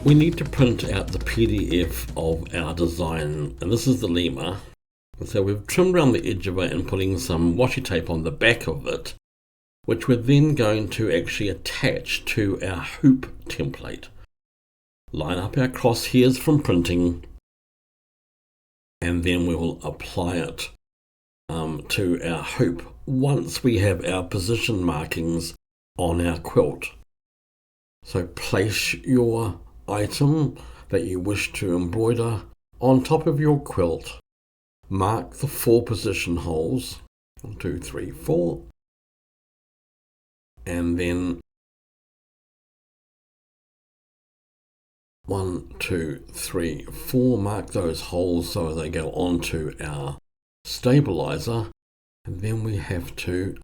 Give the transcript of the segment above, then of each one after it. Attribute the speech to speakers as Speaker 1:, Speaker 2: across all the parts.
Speaker 1: We need to print out the PDF of our design, and this is the lemur. And so we've trimmed around the edge of it and putting some washi tape on the back of it, which we're then going to actually attach to our hoop template. Line up our crosshairs from printing, and then we will apply it to our hoop once we have our position markings on our quilt. So place your item that you wish to embroider on top of your quilt. Mark the 4 position holes, 1, 2, 3, 4, and then 1, 2, 3, 4, mark those holes so they go onto our stabilizer, and then we have to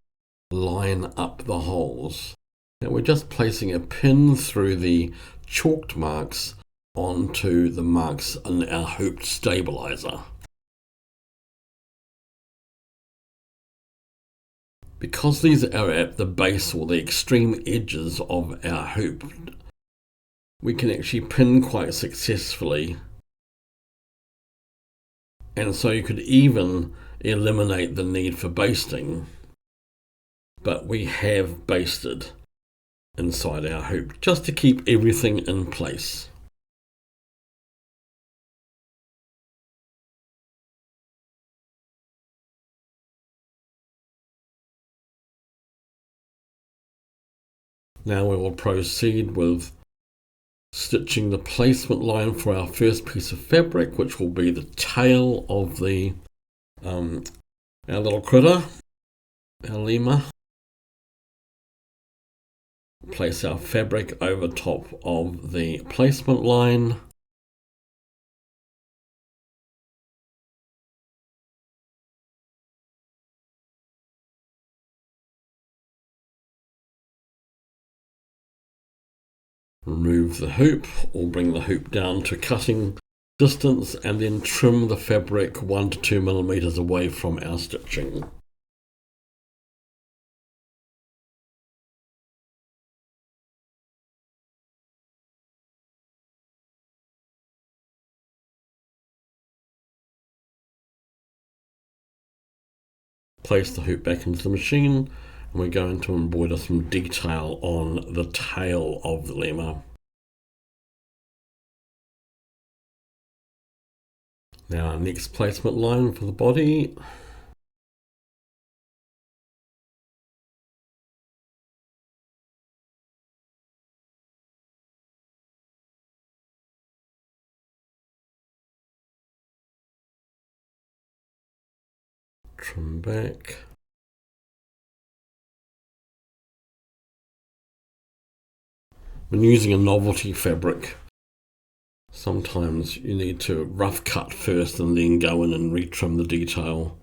Speaker 1: line up the holes. Now we're just placing a pin through the chalked marks onto the marks in our hooped stabilizer. Because these are at the base or the extreme edges of our hoop, we can actually pin quite successfully, and so you could even eliminate the need for basting, but we have basted inside our hoop just to keep everything in place. Now we will proceed with stitching the placement line for our first piece of fabric, which will be the tail of the our little critter, our lemur. Place our fabric over top of the placement line. Remove the hoop or bring the hoop down to cutting distance, and then trim the fabric 1 to 2 millimeters away from our stitching. Place the hoop back into the machine, and we're going to embroider some detail on the tail of the lemur. Now our next placement line for the body. Trim back. When using a novelty fabric, sometimes you need to rough cut first and then go in and retrim the detail.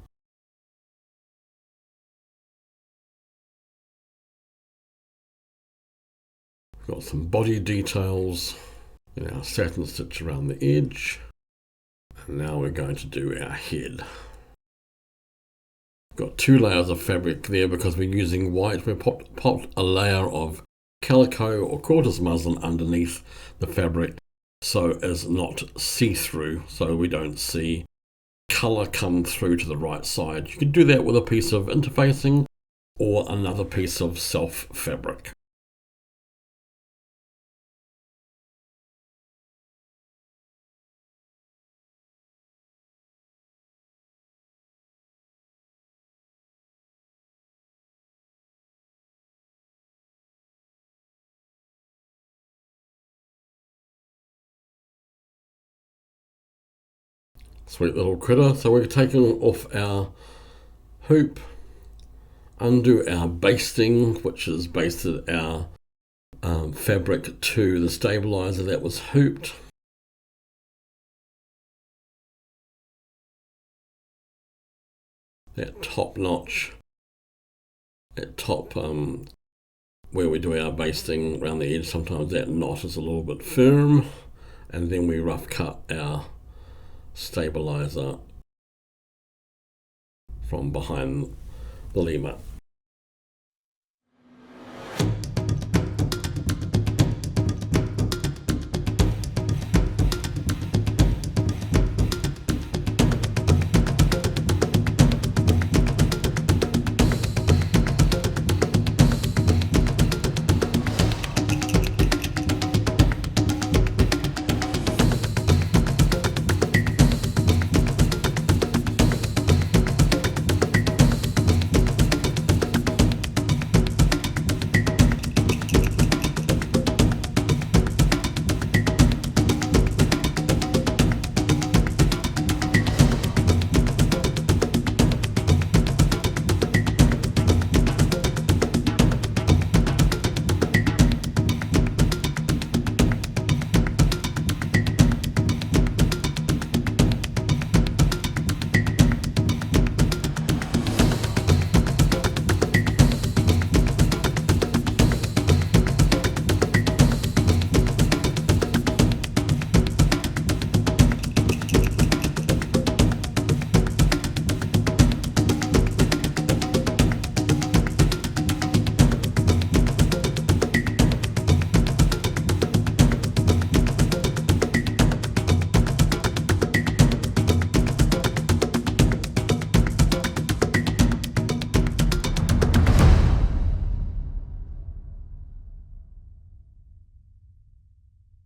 Speaker 1: We've got some body details in our satin stitch around the edge, and now we're going to do our head. Got 2 layers of fabric there because we're using white. We popped a layer of calico or quarters muslin underneath the fabric so as not see-through, so we don't see colour come through to the right side. You can do that with a piece of interfacing or another piece of self fabric. Sweet little critter. So we're taking off our hoop, undo our basting, which is basted our fabric to the stabilizer that was hooped. That top notch, that top where we do our basting around the edge, sometimes that knot is a little bit firm, and then we rough cut our stabilizer from behind the lemur.